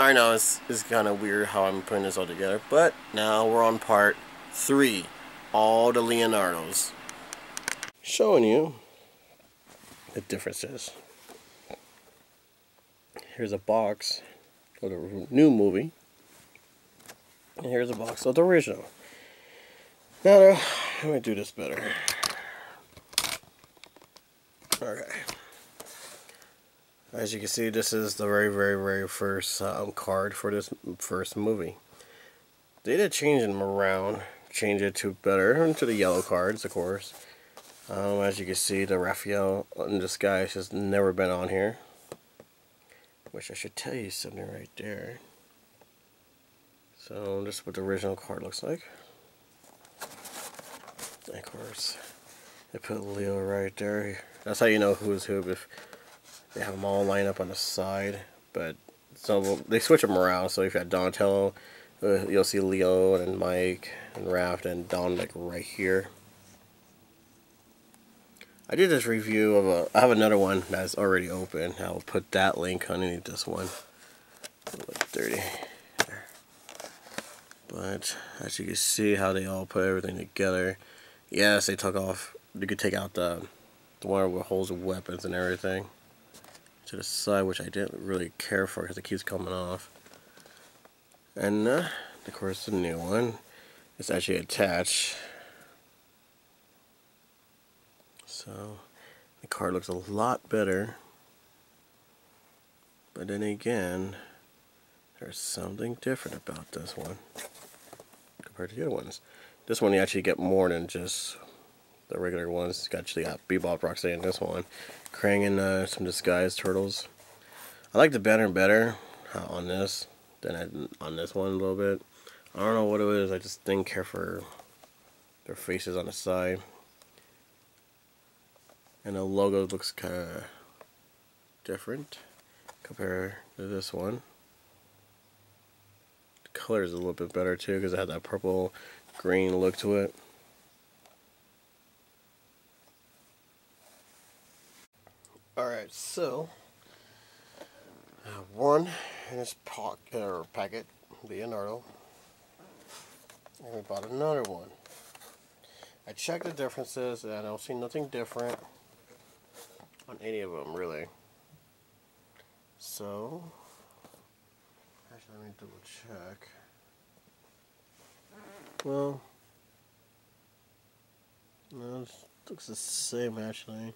I know it's kind of weird how I'm putting this all together, but now we're on part 3, all the Leonardos, showing you the differences. Here's a box of the new movie, and here's a box of the original. Now, let me do this better. Okay. As you can see, this is the very first card for this first movie. They did change them around, change it to better, into the yellow cards, of course. As you can see, the Raphael in the sky has just never been on here. Which I should tell you something right there. So this is what the original card looks like. Of course, they put Leo right there. That's how you know who's who, if they have them all lined up on the side. But so they switch them around. So if you had Donatello, you'll see Leo and Mike and Raph and Don like right here. I did this review of I have another one that's already open. I'll put that link underneath this one. A little dirty. There. But as you can see how they all put everything together. Yes, they took off. You could take out the one where holds the weapons and everything to the side, which I didn't really care for because it keeps coming off. And of course, the new one is actually attached. So the card looks a lot better. But then again, there's something different about this one compared to the other ones. This one you actually get more than just the regular ones. You actually got Bebop, Roxanne in this one. Krang and some disguised turtles. I like the banner better on this than on this one a little bit. I don't know what it is. I just didn't care for their faces on the side. And the logo looks kind of different compared to this one. The color is a little bit better too because it had that purple green look to it. Alright, so I have one in this packet, Leonardo, and we bought another one. I checked the differences and I don't see nothing different on any of them really. So, actually let me double check. Well, no, it looks the same actually.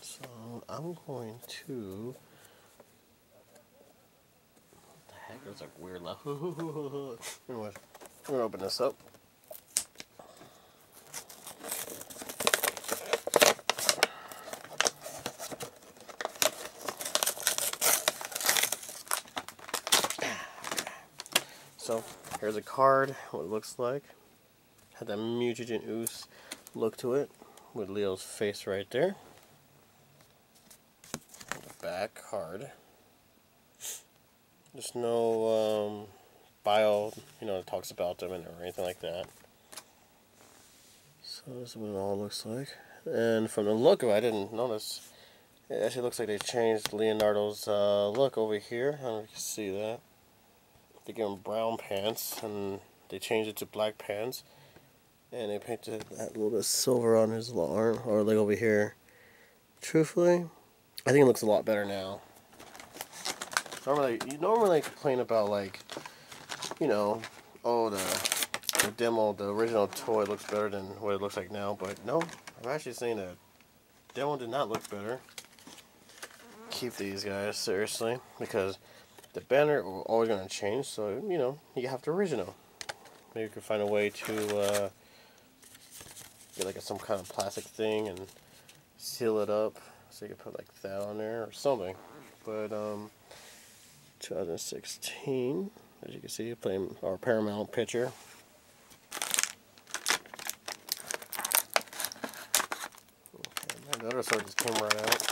So I'm going to. What the heck? There's like weird laugh. Anyways, I'm gonna open this up. So here's a card. What it looks like. Had that mutagen ooze look to it with Leo's face right there. Back card. There's no bio, that talks about them or anything like that. So this is what it all looks like. And from the look of it, I didn't notice. It actually looks like they changed Leonardo's look over here. I don't know if you can see that. They gave him brown pants and they changed it to black pants. And they painted that little bit of silver on his arm, or like over here. Truthfully, I think it looks a lot better now. You normally complain about oh the demo, the original toy looks better than what it looks like now. But no, I'm actually saying that demo did not look better. Keep these guys seriously because the banner are always going to change. So you have the original. Maybe you can find a way to get like some kind of plastic thing and seal it up. So you can put like that on there or something. But 2016, as you can see, playing our Paramount picture. Okay, the other side just came right out.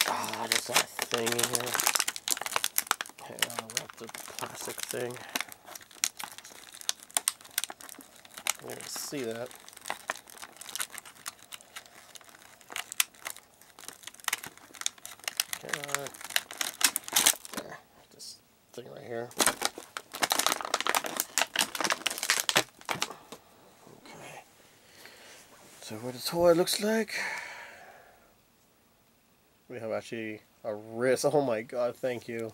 Ah, there's that thing in here. Okay, I'll wrap the plastic thing. You can see that. Come on. thing right here. Okay. So what the toy looks like. We have actually a wrist. Oh my god, thank you.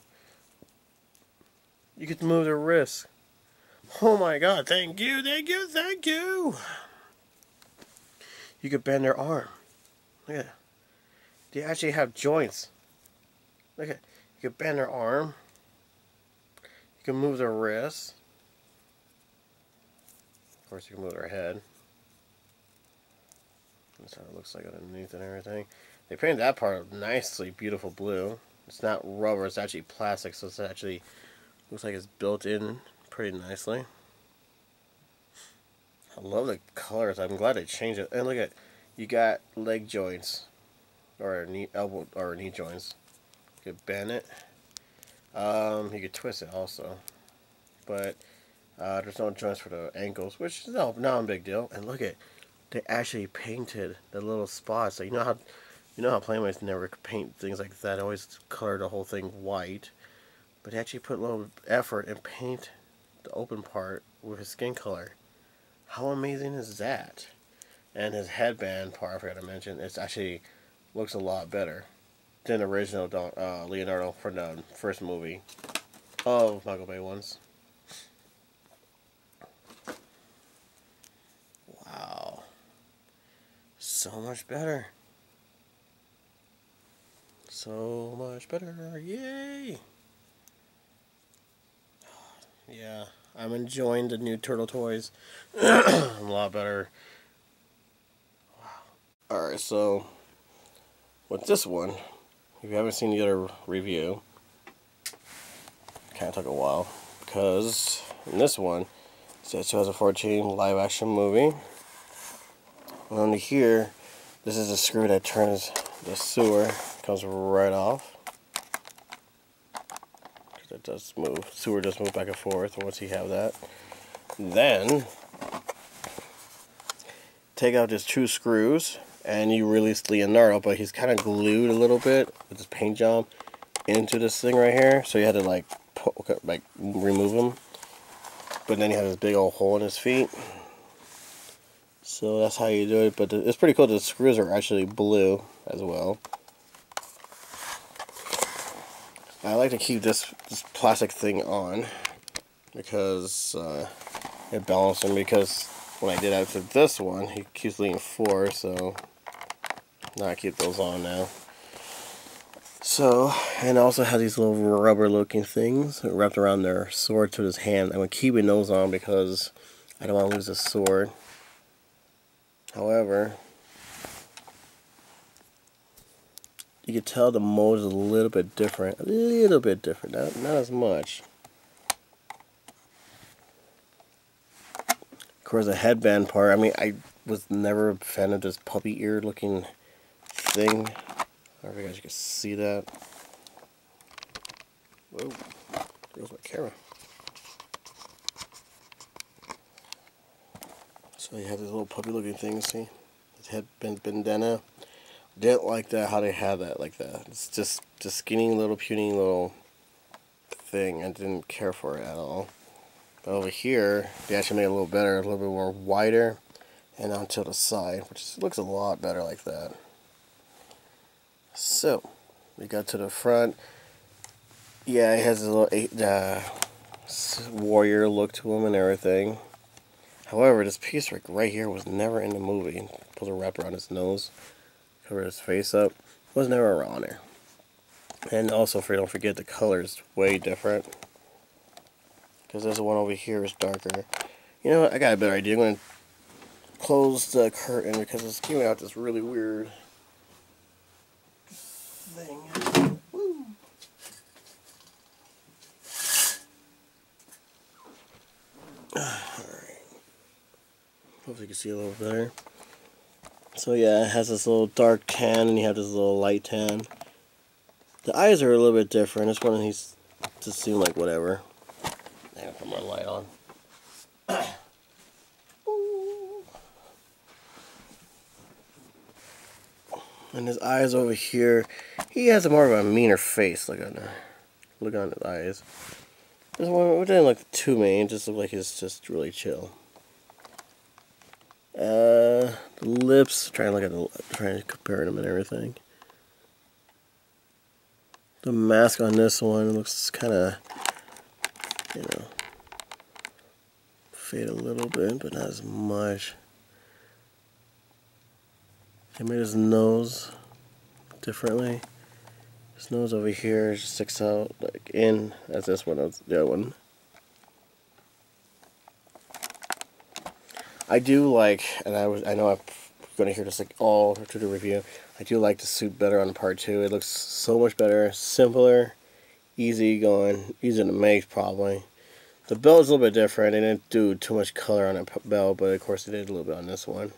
You get to move the wrist. Oh my god, thank you, thank you, thank you. You could bend their arm. Look at that. They actually have joints. Look at, you can bend their arm. You can move their wrist. Of course, you can move their head. That's how it looks like underneath and everything. They painted that part nicely, beautiful blue. It's not rubber, it's actually plastic, so it's actually looks like it's built in pretty nicely. I love the colors. I'm glad they changed it. And look at, you got leg joints or knee, elbow or knee joints. You could bend it. You could twist it also, but there's no joints for the ankles, which is not a big deal. And look at, they actually painted the little spots. So you know how Playmates never paint things like that. They always color the whole thing white, but they actually put a little effort and paint the open part with his skin color. How amazing is that? And his headband part, I forgot to mention, it actually looks a lot better than the original Leonardo from the first movie of Michael Bay ones. Wow. So much better. So much better. Yay! Yeah, I'm enjoying the new Turtle toys. A lot better. Wow. Alright, so with this one, if you haven't seen the other review, kind of took a while, because in this one, it's a 2014 live action movie. And under here, this is a screw that turns the sewer, comes right off. It does move. Sewer does move back and forth once you have that. Then take out these two screws and you release Leonardo, but he's kind of glued a little bit with his paint job into this thing right here. So you had to like remove him. But then you have this big old hole in his feet. So that's how you do it. But it's pretty cool. The screws are actually blue as well. I like to keep this plastic thing on because it balances him, because when I did after this one, he keeps leaning forward, so now I keep those on now. So, and also have these little rubber looking things wrapped around their sword to his hand. I'm keeping those on because I don't want to lose the sword. However, you can tell the mold is a little bit different. Not as much. Of course, the headband part, I mean, I was never a fan of this puppy ear looking thing. I don't know if you guys can see that. Whoa, there goes my camera. So you have this little puppy looking thing, see? His head bandana. Didn't like that, how they had that like that. It's just skinny little puny little thing. I didn't care for it at all. But over here, they actually made it a little better, a little bit more wider, and onto the side, which looks a lot better like that. So, we got to the front. Yeah, it has a little warrior look to him and everything. However, this piece right here was never in the movie. Put a wrap around his nose, cover his face up. Was never around there. And also, don't forget, the color is way different. Because there's one over here is darker. You know what? I got a better idea. I'm going to close the curtain because it's giving out this really weird thing. Woo. Alright. Hopefully you can see a little better. So yeah, it has this little dark tan and you have this little light tan. The eyes are a little bit different. This one he's just seem like whatever. I'm gonna put my light on. And his eyes over here, he has a more of a meaner face. Look on his eyes. This one, it didn't look too mean, it just looked like he's just really chill. The lips, trying to compare them and everything. The mask on this one looks kind of, you know, fade a little bit, but not as much. They made his nose differently. His nose over here just sticks out like in as this one, as the other one. I do like, and I know I'm going to hear this like all through the review. I do like the suit better on part 2. It looks so much better, simpler, easy going, easy to make probably. The belt is a little bit different. They didn't do too much color on that belt, but of course they did a little bit on this one.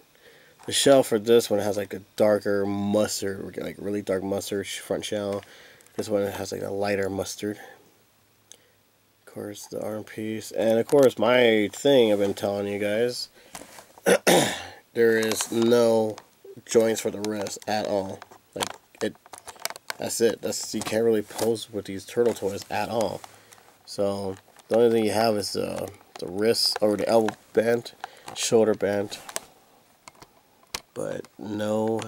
The shell for this one has like a darker mustard, like really dark mustard front shell. This one has like a lighter mustard. Of course, the arm piece, and of course my thing I've been telling you guys. There is no joints for the wrist at all. Like it. That's it. You can't really pose with these turtle toys at all. So the only thing you have is the wrist or the elbow bent, shoulder bent. But no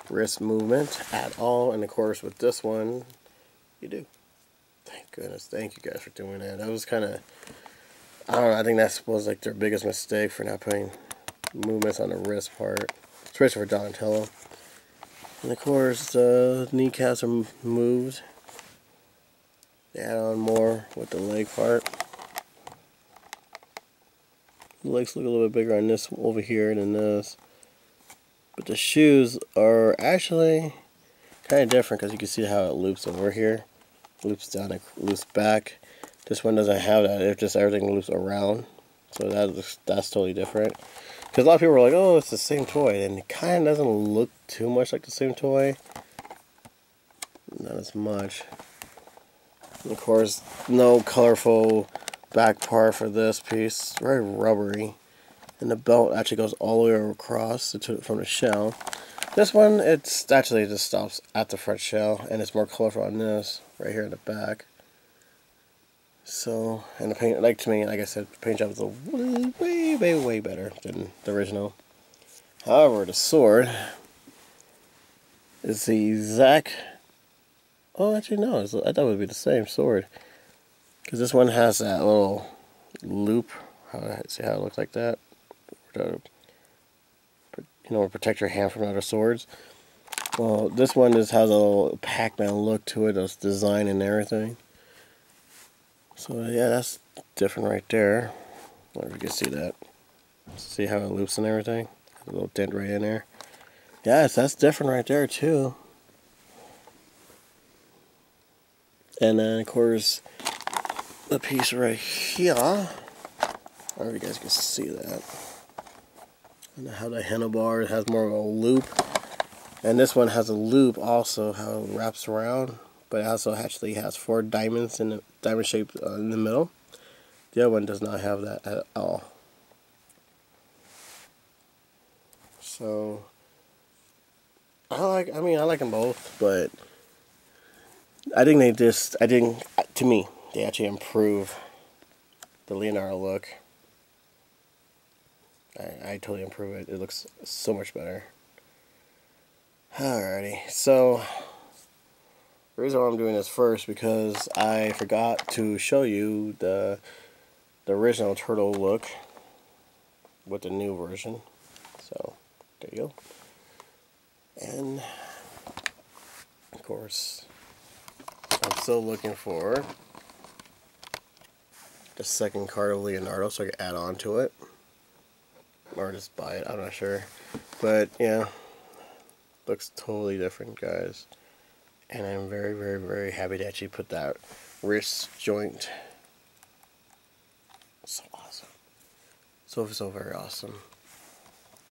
wrist movement at all, and of course with this one you do. Thank goodness, thank you guys for doing that. That was kind of, I don't know, I think that was like their biggest mistake for not putting movements on the wrist part, especially for Donatello. And of course the kneecaps are moved. They add on more with the leg part. The legs look a little bit bigger on this over here than this. But the shoes are actually kind of different because you can see how it loops over here. Loops down and loops back. This one doesn't have that. It's just everything loops around. So that's totally different. Because a lot of people are like, oh, it's the same toy. And it kind of doesn't look too much like the same toy. Not as much. And of course, no colorful back part for this piece. It's very rubbery. And the belt actually goes all the way across from the shell. This one, it's actually just stops at the front shell, and it's more colorful on this right here in the back. So, and the paint, like to me, like I said, the paint job is way better than the original. However, the sword is the exact. Oh, actually no, I thought it would be the same sword, because this one has that little loop. See how it looks like that. To, protect your hand from other swords. Well, this one has a little Pac-Man look to it, those design and everything. So yeah, that's different right there. I wonder if you can see that. See how it loops and everything? A little dent right in there. Yes, that's different right there too. And then of course, the piece right here. I don't know if you guys can see that. And how the handlebar has more of a loop, and this one has a loop also, how it wraps around, but it also actually has 4 diamonds in the diamond shape in the middle. The other one does not have that at all. So I like them both, but I think to me they actually improve the Leonardo look. I totally improve it. It looks so much better. Alrighty, so the reason why I'm doing this first because I forgot to show you the original turtle look with the new version. So there you go. And of course, I'm still looking for the second card of Leonardo so I can add on to it. Or just buy it, I'm not sure. But yeah, looks totally different, guys. And I'm very happy to actually put that wrist joint. So awesome. So very awesome.